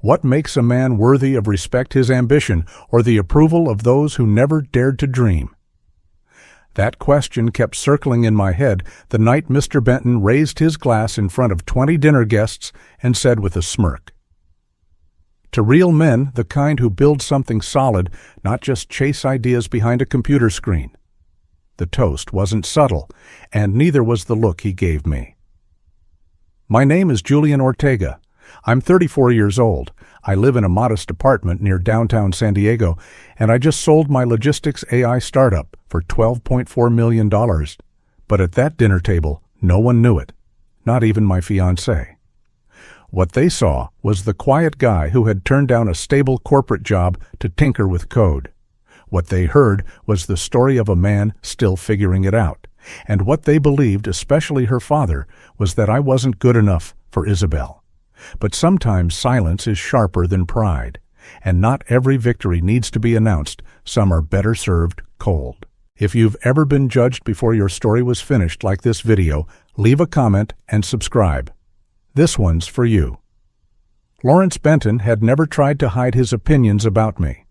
What makes a man worthy of respect, his ambition, or the approval of those who never dared to dream? That question kept circling in my head the night Mr. Benton raised his glass in front of 20 dinner guests and said with a smirk, "To real men, the kind who build something solid, not just chase ideas behind a computer screen." The toast wasn't subtle, and neither was the look he gave me. My name is Julian Ortega. I'm 34 years old. I live in a modest apartment near downtown San Diego, and I just sold my logistics AI startup for $12.4 million. But at that dinner table, no one knew it, not even my fiancée. What they saw was the quiet guy who had turned down a stable corporate job to tinker with code. What they heard was the story of a man still figuring it out, and what they believed, especially her father, was that I wasn't good enough for Isabel. But sometimes silence is sharper than pride, and not every victory needs to be announced. Some are better served cold. If you've ever been judged before your story was finished like this video, leave a comment and subscribe. This one's for you. Lawrence Benton had never tried to hide his opinions about me.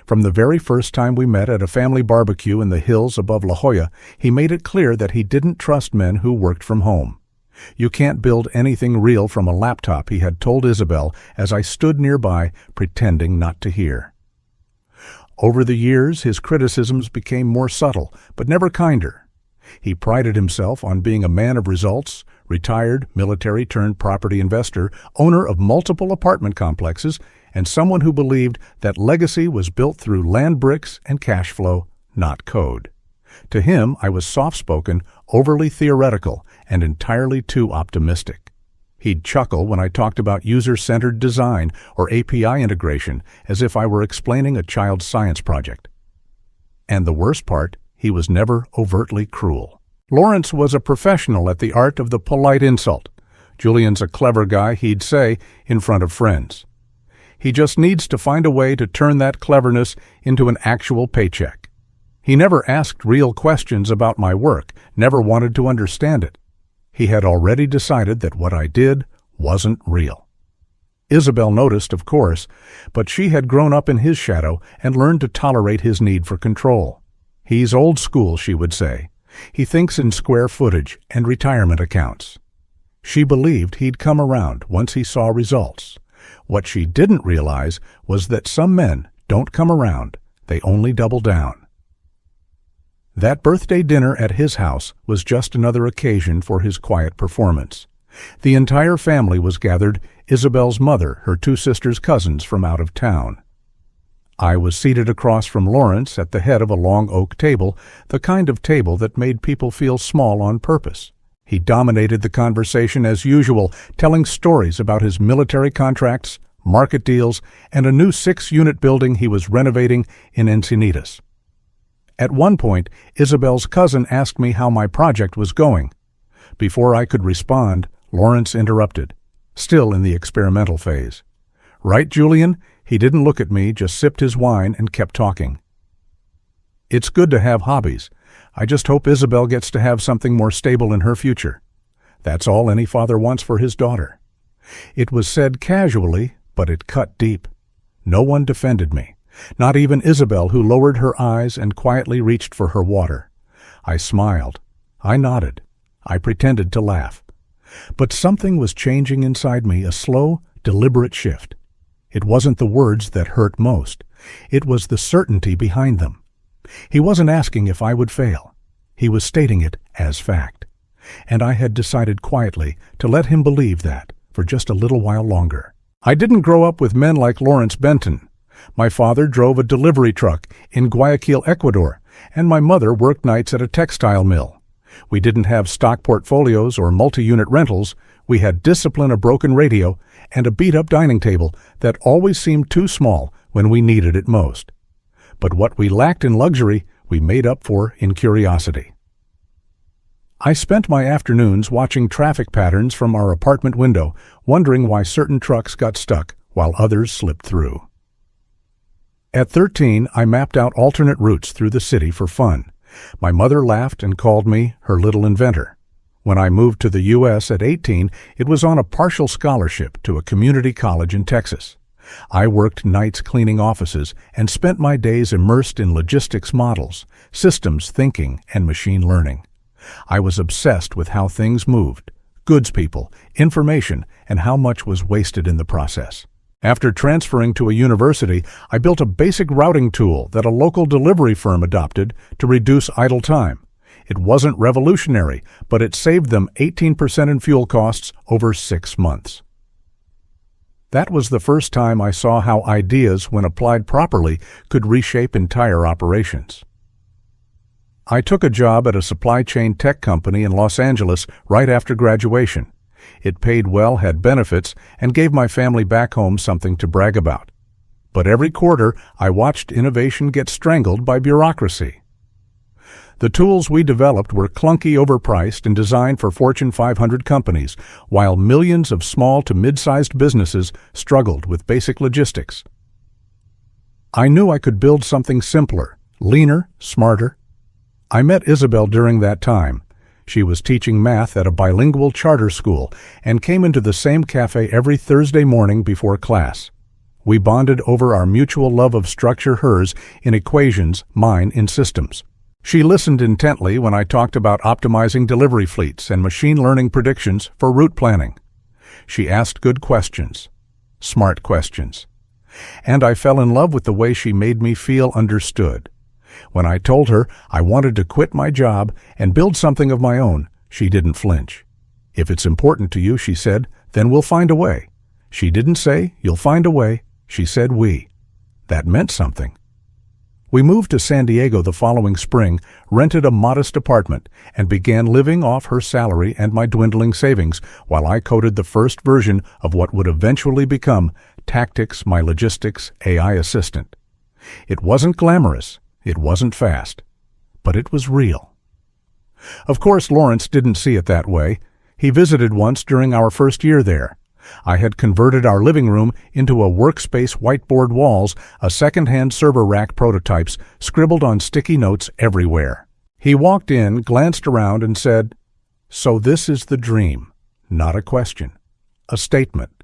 From the very first time we met at a family barbecue in the hills above La Jolla, he made it clear that he didn't trust men who worked from home. "You can't build anything real from a laptop," he had told Isabel as I stood nearby, pretending not to hear. Over the years, his criticisms became more subtle, but never kinder. He prided himself on being a man of results, retired military-turned-property investor, owner of multiple apartment complexes, and someone who believed that legacy was built through land bricks and cash flow, not code. To him, I was soft-spoken, overly theoretical, and entirely too optimistic. He'd chuckle when I talked about user-centered design or API integration, as if I were explaining a child's science project. And the worst part, he was never overtly cruel. Lawrence was a professional at the art of the polite insult. "Julian's a clever guy," he'd say in front of friends. "He just needs to find a way to turn that cleverness into an actual paycheck." He never asked real questions about my work, never wanted to understand it. He had already decided that what I did wasn't real. Isabel noticed, of course, but she had grown up in his shadow and learned to tolerate his need for control. "He's old school," she would say. "He thinks in square footage and retirement accounts." She believed he'd come around once he saw results. What she didn't realize was that some men don't come around, they only double down. That birthday dinner at his house was just another occasion for his quiet performance. The entire family was gathered, Isabel's mother, her two sisters' cousins from out of town. I was seated across from Lawrence at the head of a long oak table, the kind of table that made people feel small on purpose. He dominated the conversation as usual, telling stories about his military contracts, market deals, and a new 6-unit building he was renovating in Encinitas. At one point, Isabel's cousin asked me how my project was going. Before I could respond, Lawrence interrupted, still in the experimental phase. "Right, Julian?" He didn't look at me, just sipped his wine and kept talking. "It's good to have hobbies. I just hope Isabel gets to have something more stable in her future. That's all any father wants for his daughter." It was said casually, but it cut deep. No one defended me. Not even Isabel, who lowered her eyes and quietly reached for her water. I smiled. I nodded. I pretended to laugh. But something was changing inside me, a slow, deliberate shift. It wasn't the words that hurt most. It was the certainty behind them. He wasn't asking if I would fail. He was stating it as fact. And I had decided quietly to let him believe that for just a little while longer. I didn't grow up with men like Lawrence Benton. My father drove a delivery truck in Guayaquil, Ecuador, and my mother worked nights at a textile mill. We didn't have stock portfolios or multi-unit rentals. We had discipline, a broken radio, and a beat-up dining table that always seemed too small when we needed it most. But what we lacked in luxury, we made up for in curiosity. I spent my afternoons watching traffic patterns from our apartment window, wondering why certain trucks got stuck while others slipped through. At 13, I mapped out alternate routes through the city for fun. My mother laughed and called me her little inventor. When I moved to the U.S. at 18, it was on a partial scholarship to a community college in Texas. I worked nights cleaning offices and spent my days immersed in logistics models, systems thinking, and machine learning. I was obsessed with how things moved, goods people, information, and how much was wasted in the process. After transferring to a university, I built a basic routing tool that a local delivery firm adopted to reduce idle time. It wasn't revolutionary, but it saved them 18% in fuel costs over 6 months. That was the first time I saw how ideas, when applied properly, could reshape entire operations. I took a job at a supply chain tech company in Los Angeles right after graduation. It paid well, had benefits, and gave my family back home something to brag about. But every quarter, I watched innovation get strangled by bureaucracy. The tools we developed were clunky, overpriced, and designed for Fortune 500 companies, while millions of small to mid-sized businesses struggled with basic logistics. I knew I could build something simpler, leaner, smarter. I met Isabel during that time. She was teaching math at a bilingual charter school and came into the same cafe every Thursday morning before class. We bonded over our mutual love of structure, hers in equations, mine in systems. She listened intently when I talked about optimizing delivery fleets and machine learning predictions for route planning. She asked good questions, smart questions. And I fell in love with the way she made me feel understood. When I told her I wanted to quit my job and build something of my own, she didn't flinch. "If it's important to you," she said, "then we'll find a way." She didn't say, "You'll find a way." She said, "we." That meant something. We moved to San Diego the following spring, rented a modest apartment, and began living off her salary and my dwindling savings while I coded the first version of what would eventually become Tactics, my logistics AI assistant. It wasn't glamorous, it wasn't fast, but it was real. Of course, Lawrence didn't see it that way. He visited once during our first year there. I had converted our living room into a workspace, whiteboard walls, a second-hand server rack, prototypes scribbled on sticky notes everywhere. He walked in, glanced around, and said, "So this is the dream." Not a question, a statement.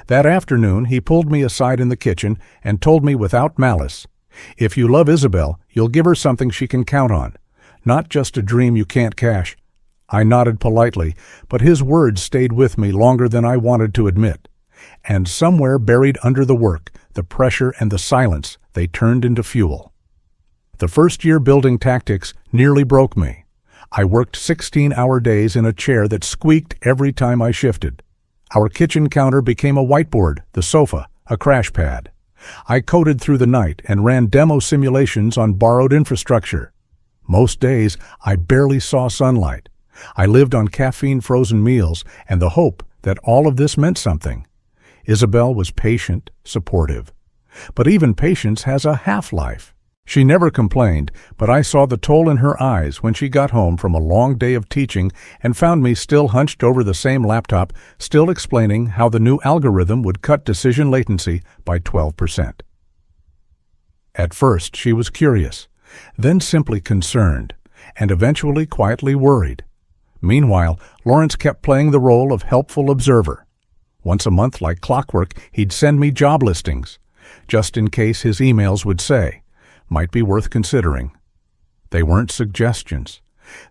That afternoon, he pulled me aside in the kitchen and told me without malice, "If you love Isabel, you'll give her something she can count on, not just a dream you can't cash." I nodded politely, but his words stayed with me longer than I wanted to admit. And somewhere buried under the work, the pressure and the silence, they turned into fuel. The first year building Tactics nearly broke me. I worked 16-hour days in a chair that squeaked every time I shifted. Our kitchen counter became a whiteboard, the sofa, a crash pad. I coded through the night and ran demo simulations on borrowed infrastructure. Most days, I barely saw sunlight. I lived on caffeine-frozen meals and the hope that all of this meant something. Isabel was patient, supportive. But even patience has a half-life. She never complained, but I saw the toll in her eyes when she got home from a long day of teaching and found me still hunched over the same laptop, still explaining how the new algorithm would cut decision latency by 12%. At first, she was curious, then simply concerned, and eventually quietly worried. Meanwhile, Lawrence kept playing the role of helpful observer. Once a month, like clockwork, he'd send me job listings, just in case his emails would say, "Might be worth considering." They weren't suggestions.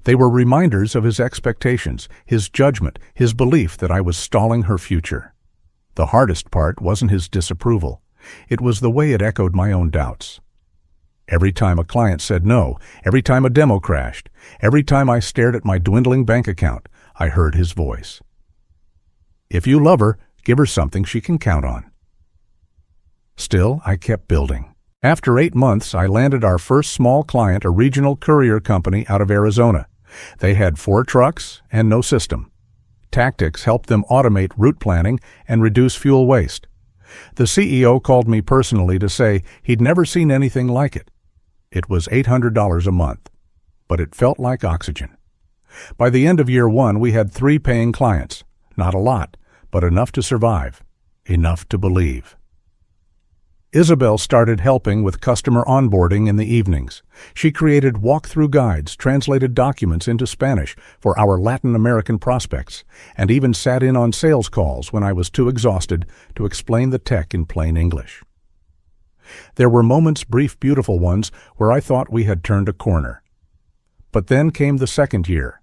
They were reminders of his expectations, his judgment, his belief that I was stalling her future. The hardest part wasn't his disapproval. It was the way it echoed my own doubts. Every time a client said no, every time a demo crashed, every time I stared at my dwindling bank account, I heard his voice. "If you love her, give her something she can count on." Still, I kept building. After 8 months, I landed our first small client, a regional courier company out of Arizona. They had 4 trucks and no system. Tactics helped them automate route planning and reduce fuel waste. The CEO called me personally to say he'd never seen anything like it. It was $800 a month, but it felt like oxygen. By the end of year 1, we had 3 paying clients. Not a lot, but enough to survive, enough to believe. Isabel started helping with customer onboarding in the evenings. She created walkthrough guides, translated documents into Spanish for our Latin American prospects, and even sat in on sales calls when I was too exhausted to explain the tech in plain English. There were moments, brief, beautiful ones, where I thought we had turned a corner. But then came the second year.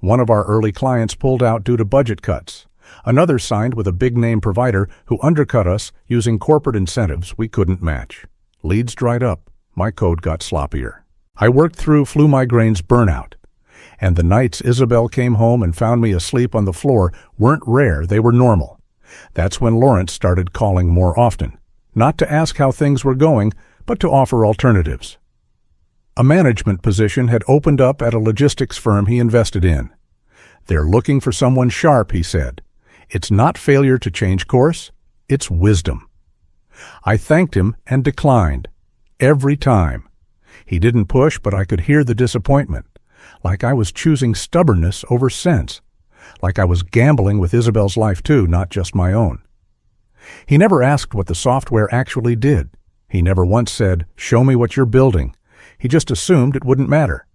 One of our early clients pulled out due to budget cuts. Another signed with a big-name provider who undercut us using corporate incentives we couldn't match. Leads dried up. My code got sloppier. I worked through flu migraines burnout. And the nights Isabel came home and found me asleep on the floor weren't rare, they were normal. That's when Lawrence started calling more often. Not to ask how things were going, but to offer alternatives. A management position had opened up at a logistics firm he invested in. They're looking for someone sharp, he said. It's not failure to change course, it's wisdom. I thanked him and declined. Every time. He didn't push, but I could hear the disappointment. Like I was choosing stubbornness over sense. Like I was gambling with Isabel's life too, not just my own. He never asked what the software actually did. He never once said, "Show me what you're building." He just assumed it wouldn't matter.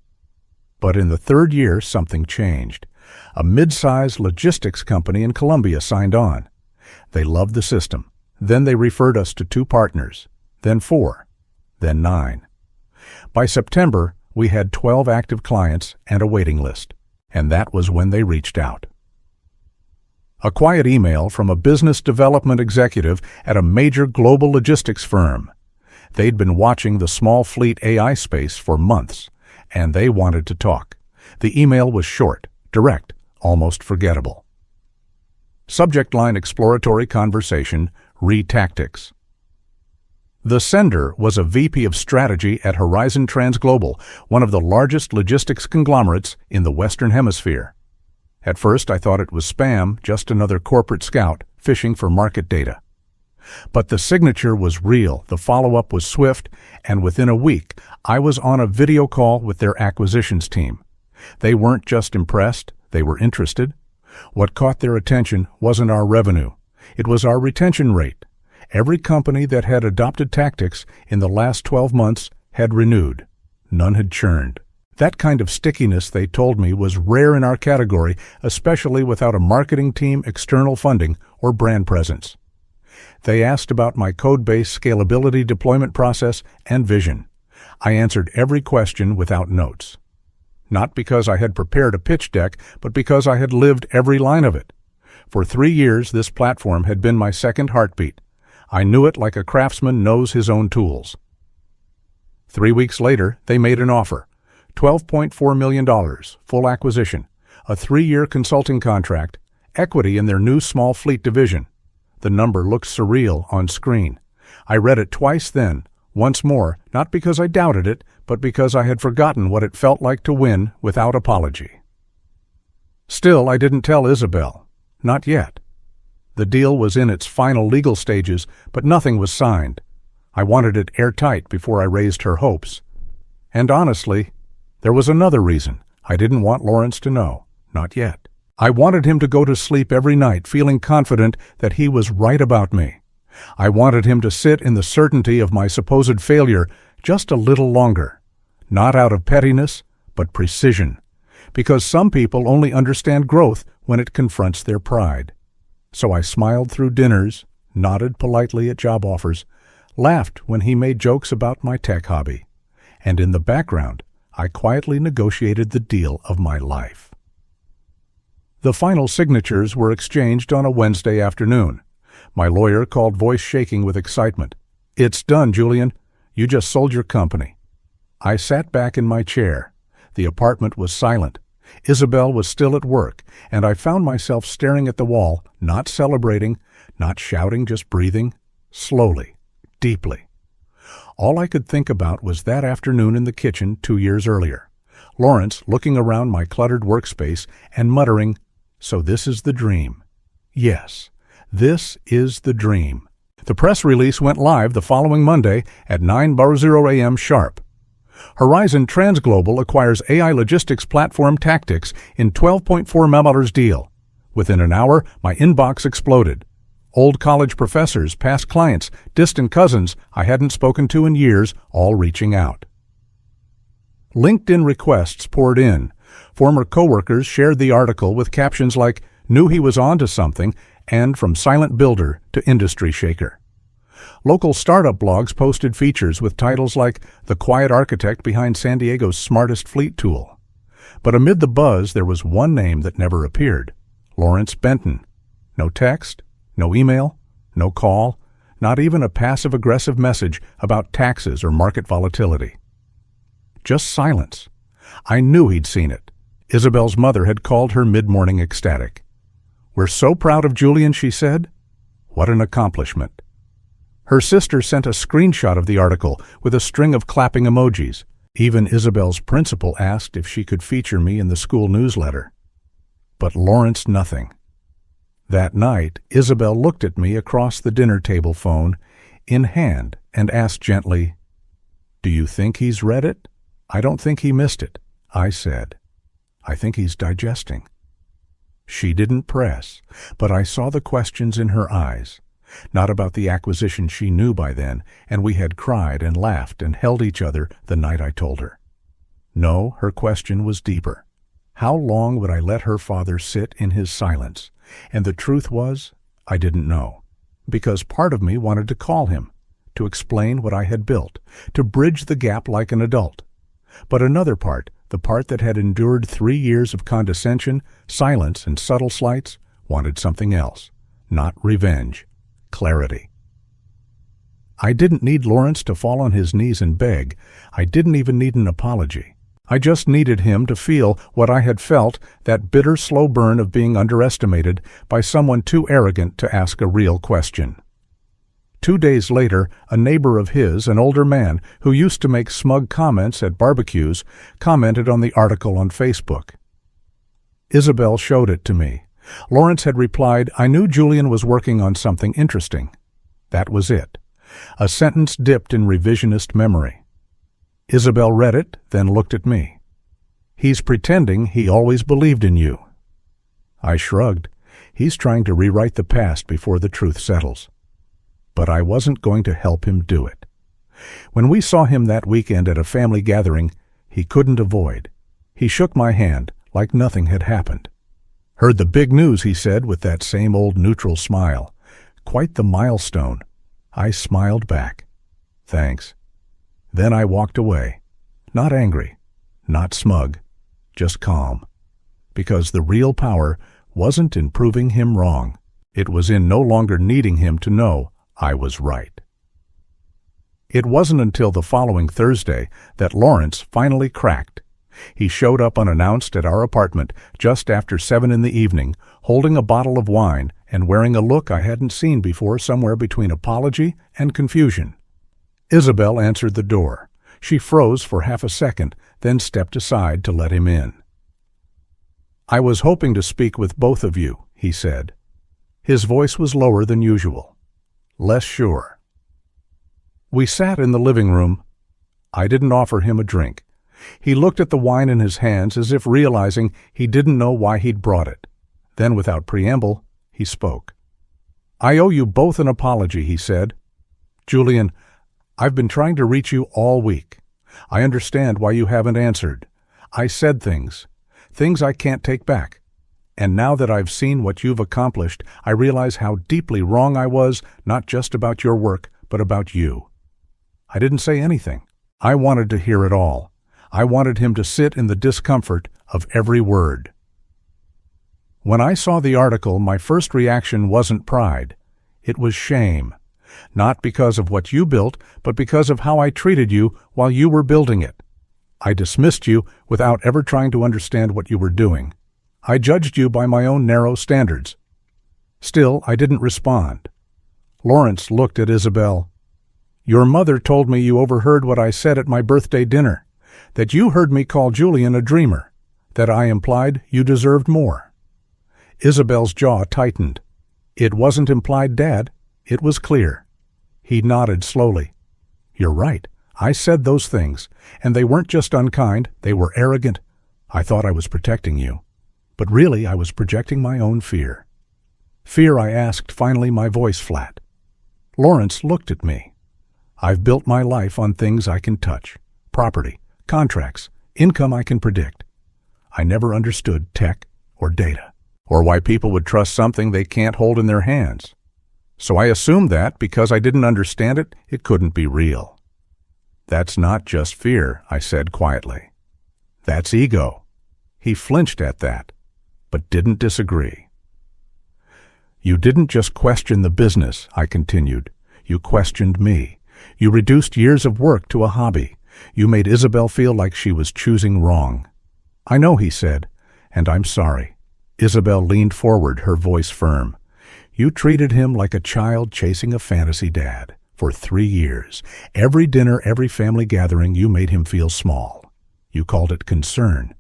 But in the third year, something changed. A mid-sized logistics company in Colombia signed on. They loved the system. Then they referred us to 2 partners, then 4, then 9. By September, we had 12 active clients and a waiting list, and that was when they reached out. A quiet email from a business development executive at a major global logistics firm. They'd been watching the small fleet AI space for months, and they wanted to talk. The email was short, direct, almost forgettable. Subject line: exploratory conversation, re-tactics. The sender was a VP of strategy at Horizon Transglobal, one of the largest logistics conglomerates in the Western Hemisphere. At first I thought it was spam, just another corporate scout fishing for market data. But the signature was real, the follow-up was swift, and within a week I was on a video call with their acquisitions team. They weren't just impressed, they were interested. What caught their attention wasn't our revenue. It was our retention rate. Every company that had adopted tactics in the last 12 months had renewed. None had churned. That kind of stickiness, they told me, was rare in our category, especially without a marketing team, external funding, or brand presence. They asked about my code-based scalability deployment process and vision. I answered every question without notes. Not because I had prepared a pitch deck, but because I had lived every line of it. For 3 years, this platform had been my second heartbeat. I knew it like a craftsman knows his own tools. 3 weeks later, they made an offer. $12.4 million, full acquisition, a 3-year consulting contract, equity in their new small fleet division. The number looked surreal on screen. I read it twice then, once more, not because I doubted it, but because I had forgotten what it felt like to win without apology. Still, I didn't tell Isabel. Not yet. The deal was in its final legal stages, but nothing was signed. I wanted it airtight before I raised her hopes. And honestly, there was another reason. I didn't want Lawrence to know. Not yet. I wanted him to go to sleep every night feeling confident that he was right about me. I wanted him to sit in the certainty of my supposed failure just a little longer. Not out of pettiness, but precision. Because some people only understand growth when it confronts their pride. So I smiled through dinners, nodded politely at job offers, laughed when he made jokes about my tech hobby. And in the background, I quietly negotiated the deal of my life. The final signatures were exchanged on a Wednesday afternoon. My lawyer called, voice shaking with excitement. "It's done, Julian. You just sold your company." I sat back in my chair. The apartment was silent. Isabel was still at work, and I found myself staring at the wall, not celebrating, not shouting, just breathing, slowly, deeply. All I could think about was that afternoon in the kitchen 2 years earlier. Lawrence looking around my cluttered workspace and muttering, "So this is the dream." Yes, this is the dream. The press release went live the following Monday at 9:00 a.m. sharp. Horizon Transglobal acquires AI logistics platform Tactics in $12.4 million deal. Within an hour, my inbox exploded. Old college professors, past clients, distant cousins I hadn't spoken to in years, all reaching out. LinkedIn requests poured in. Former coworkers shared the article with captions like, "Knew he was onto something," and "From silent builder to industry shaker." Local startup blogs posted features with titles like "The quiet architect behind San Diego's smartest fleet tool." But amid the buzz, there was one name that never appeared: Lawrence Benton. No text, no email, no call, not even a passive-aggressive message about taxes or market volatility. Just silence. I knew he'd seen it. Isabel's mother had called her mid-morning ecstatic. "We're so proud of Julian," she said. What an accomplishment. Her sister sent a screenshot of the article with a string of clapping emojis. Even Isabel's principal asked if she could feature me in the school newsletter. But Lawrence nothing. That night, Isabel looked at me across the dinner table phone, in hand, and asked gently, "Do you think he's read it?" "I don't think he missed it," I said. "I think he's digesting." She didn't press, but I saw the questions in her eyes. Not about the acquisition she knew by then, and we had cried and laughed and held each other the night I told her. No, her question was deeper. How long would I let her father sit in his silence? And the truth was, I didn't know, because part of me wanted to call him, to explain what I had built, to bridge the gap like an adult. But another part, the part that had endured 3 years of condescension, silence, and subtle slights, wanted something else. Not revenge. Clarity. I didn't need Lawrence to fall on his knees and beg. I didn't even need an apology. I just needed him to feel what I had felt, that bitter, slow burn of being underestimated by someone too arrogant to ask a real question. 2 days later, a neighbor of his, an older man who used to make smug comments at barbecues, commented on the article on Facebook. Isabel showed it to me. Lawrence had replied, "I knew Julian was working on something interesting." That was it. A sentence dipped in revisionist memory. Isabel read it, then looked at me. "He's pretending he always believed in you." I shrugged. He's trying to rewrite the past before the truth settles. But I wasn't going to help him do it. When we saw him that weekend at a family gathering, he couldn't avoid. He shook my hand like nothing had happened. "Heard the big news," he said with that same old neutral smile. "Quite the milestone." I smiled back. "Thanks." Then I walked away. Not angry, not smug, just calm. Because the real power wasn't in proving him wrong. It was in no longer needing him to know I was right. It wasn't until the following Thursday that Lawrence finally cracked. He showed up unannounced at our apartment just after 7 in the evening, holding a bottle of wine and wearing a look I hadn't seen before, somewhere between apology and confusion. Isabel answered the door. She froze for half a second, then stepped aside to let him in. "I was hoping to speak with both of you," he said. His voice was lower than usual. Less sure. We sat in the living room. I didn't offer him a drink. He looked at the wine in his hands as if realizing he didn't know why he'd brought it. Then, without preamble, he spoke. "I owe you both an apology," he said. "Julian, I've been trying to reach you all week. I understand why you haven't answered. I said things I can't take back. And now that I've seen what you've accomplished, I realize how deeply wrong I was, not just about your work, but about you." I didn't say anything. I wanted to hear it all. I wanted him to sit in the discomfort of every word. When I saw the article, my first reaction wasn't pride. It was shame. Not because of what you built, but because of how I treated you while you were building it. I dismissed you without ever trying to understand what you were doing. I judged you by my own narrow standards. Still, I didn't respond. Lawrence looked at Isabel. "Your mother told me you overheard what I said at my birthday dinner, that you heard me call Julian a dreamer, that I implied you deserved more." Isabel's jaw tightened. "It wasn't implied, Dad. It was clear." He nodded slowly. "You're right. I said those things, and they weren't just unkind, they were arrogant. I thought I was protecting you. But really I was projecting my own fear. Fear, I asked, finally, my voice flat. Lawrence looked at me. I've built my life on things I can touch. Property, contracts, income I can predict. I never understood tech or data, or why people would trust something they can't hold in their hands. So I assumed that, because I didn't understand it, it couldn't be real. That's not just fear, I said quietly. That's ego. He flinched at that, but didn't disagree. You didn't just question the business, I continued. You questioned me. You reduced years of work to a hobby. You made Isabel feel like she was choosing wrong. I know, he said, and I'm sorry. Isabel leaned forward, her voice firm. You treated him like a child chasing a fantasy dad. For 3 years, every dinner, every family gathering, you made him feel small. You called it concern,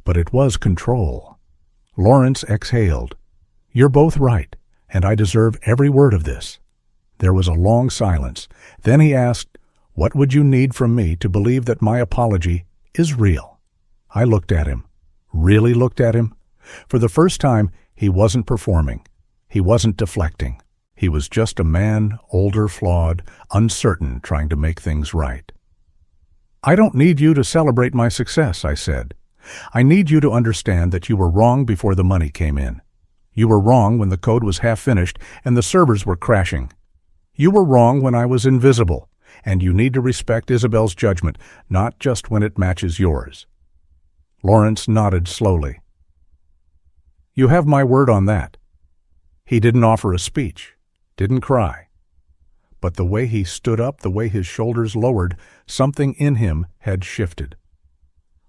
but it was control. Lawrence exhaled. You're both right, and I deserve every word of this. There was a long silence. Then he asked, what would you need from me to believe that my apology is real? I looked at him, really looked at him. For the first time, he wasn't performing. He wasn't deflecting. He was just a man, older, flawed, uncertain, trying to make things right. I don't need you to celebrate my success, I said. I need you to understand that you were wrong before the money came in. You were wrong when the code was half finished and the servers were crashing. You were wrong when I was invisible, and you need to respect Isabel's judgment, not just when it matches yours. Lawrence nodded slowly. You have my word on that. He didn't offer a speech, didn't cry. But the way he stood up, the way his shoulders lowered, something in him had shifted.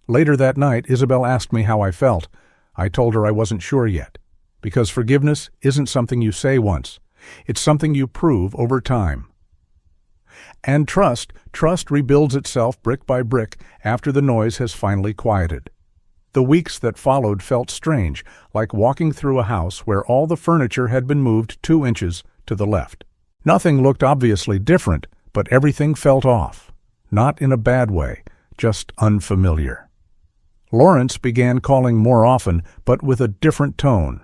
Later that night, Isabel asked me how I felt. I told her I wasn't sure yet, because forgiveness isn't something you say once. It's something you prove over time. And trust rebuilds itself brick by brick after the noise has finally quieted. The weeks that followed felt strange, like walking through a house where all the furniture had been moved 2 inches to the left. Nothing looked obviously different, but everything felt off. Not in a bad way, just unfamiliar. Lawrence began calling more often, but with a different tone.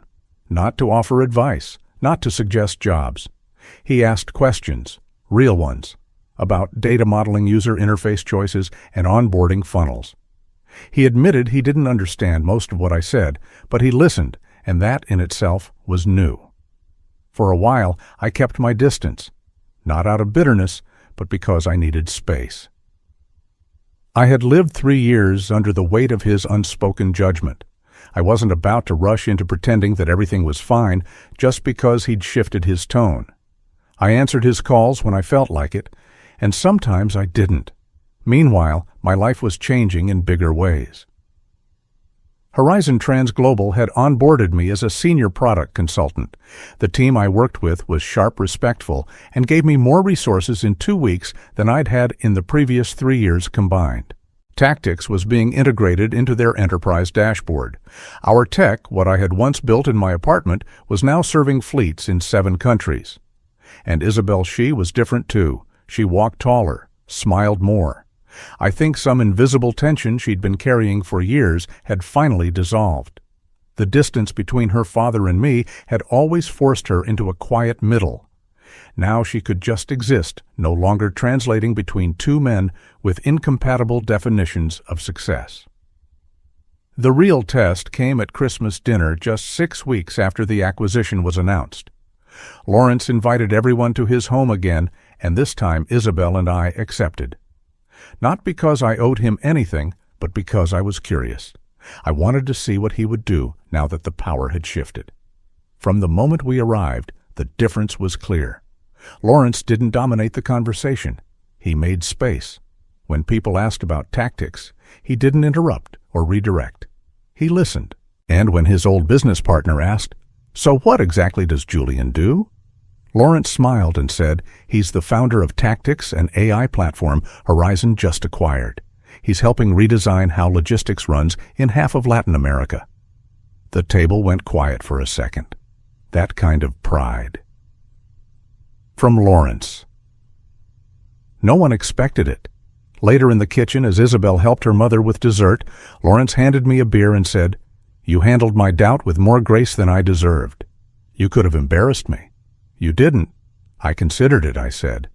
Not to offer advice, not to suggest jobs. He asked questions, real ones, about data modeling, user interface choices, and onboarding funnels. He admitted he didn't understand most of what I said, but he listened, and that in itself was new. For a while, I kept my distance, not out of bitterness, but because I needed space. I had lived 3 years under the weight of his unspoken judgment. I wasn't about to rush into pretending that everything was fine just because he'd shifted his tone. I answered his calls when I felt like it, and sometimes I didn't. Meanwhile, my life was changing in bigger ways. Horizon Transglobal had onboarded me as a senior product consultant. The team I worked with was sharp, respectful, and gave me more resources in 2 weeks than I'd had in the previous 3 years combined. Tactics was being integrated into their enterprise dashboard. Our tech, what I had once built in my apartment, was now serving fleets in 7 countries. And Isabel, she was different too. She walked taller, smiled more. I think some invisible tension she'd been carrying for years had finally dissolved. The distance between her father and me had always forced her into a quiet middle. Now she could just exist, no longer translating between 2 men with incompatible definitions of success. The real test came at Christmas dinner just 6 weeks after the acquisition was announced. Lawrence invited everyone to his home again, and this time Isabel and I accepted. Not because I owed him anything, but because I was curious. I wanted to see what he would do now that the power had shifted. From the moment we arrived, the difference was clear. Lawrence didn't dominate the conversation. He made space. When people asked about tactics, he didn't interrupt or redirect. He listened. And when his old business partner asked, "So what exactly does Julian do?" Lawrence smiled and said, "He's the founder of Tactics, an AI platform Horizon just acquired. He's helping redesign how logistics runs in half of Latin America." The table went quiet for a second. That kind of pride. From Lawrence. No one expected it. Later in the kitchen, as Isabel helped her mother with dessert, Lawrence handed me a beer and said, "You handled my doubt with more grace than I deserved. You could have embarrassed me. You didn't. I considered it, I said.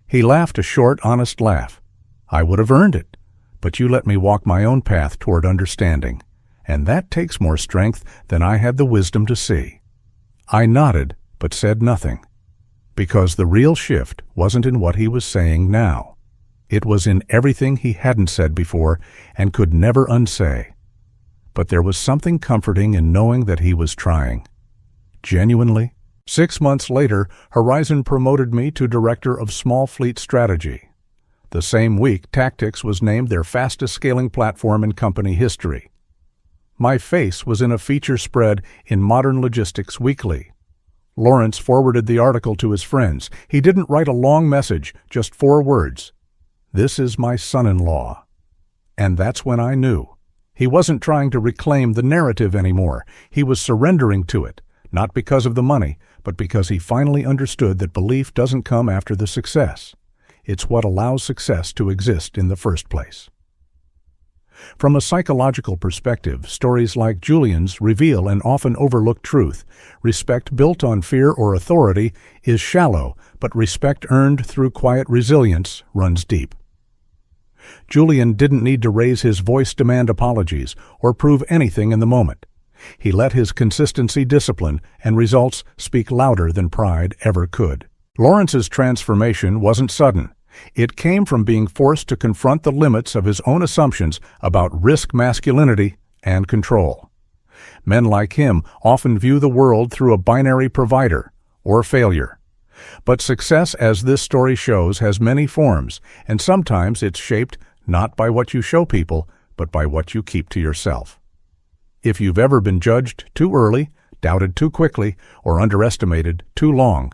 He laughed a short, honest laugh. I would have earned it, but you let me walk my own path toward understanding, and that takes more strength than I had the wisdom to see. I nodded, but said nothing, because the real shift wasn't in what he was saying now. It was in everything he hadn't said before and could never unsay. But there was something comforting in knowing that he was trying. Genuinely. 6 months later, Horizon promoted me to Director of Small Fleet Strategy. The same week, Tactics was named their fastest scaling platform in company history. My face was in a feature spread in Modern Logistics Weekly. Lawrence forwarded the article to his friends. He didn't write a long message, just 4 words. This is my son-in-law. And that's when I knew. He wasn't trying to reclaim the narrative anymore. He was surrendering to it, not because of the money, but because he finally understood that belief doesn't come after the success. It's what allows success to exist in the first place. From a psychological perspective, stories like Julian's reveal an often overlooked truth. Respect built on fear or authority is shallow, but respect earned through quiet resilience runs deep. Julian didn't need to raise his voice, demand apologies, or prove anything in the moment. He let his consistency, discipline, and results speak louder than pride ever could. Lawrence's transformation wasn't sudden. It came from being forced to confront the limits of his own assumptions about risk, masculinity, and control. Men like him often view the world through a binary provider or failure. But success, as this story shows, has many forms, and sometimes it's shaped not by what you show people, but by what you keep to yourself. If you've ever been judged too early, doubted too quickly, or underestimated too long,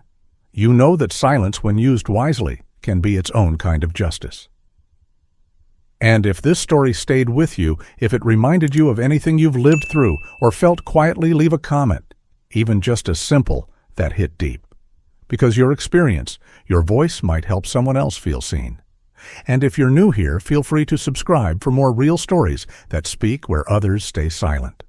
you know that silence, when used wisely, can be its own kind of justice. And if this story stayed with you, if it reminded you of anything you've lived through or felt quietly, leave a comment, even just as simple, that hit deep. Because your experience, your voice might help someone else feel seen. And if you're new here, feel free to subscribe for more real stories that speak where others stay silent.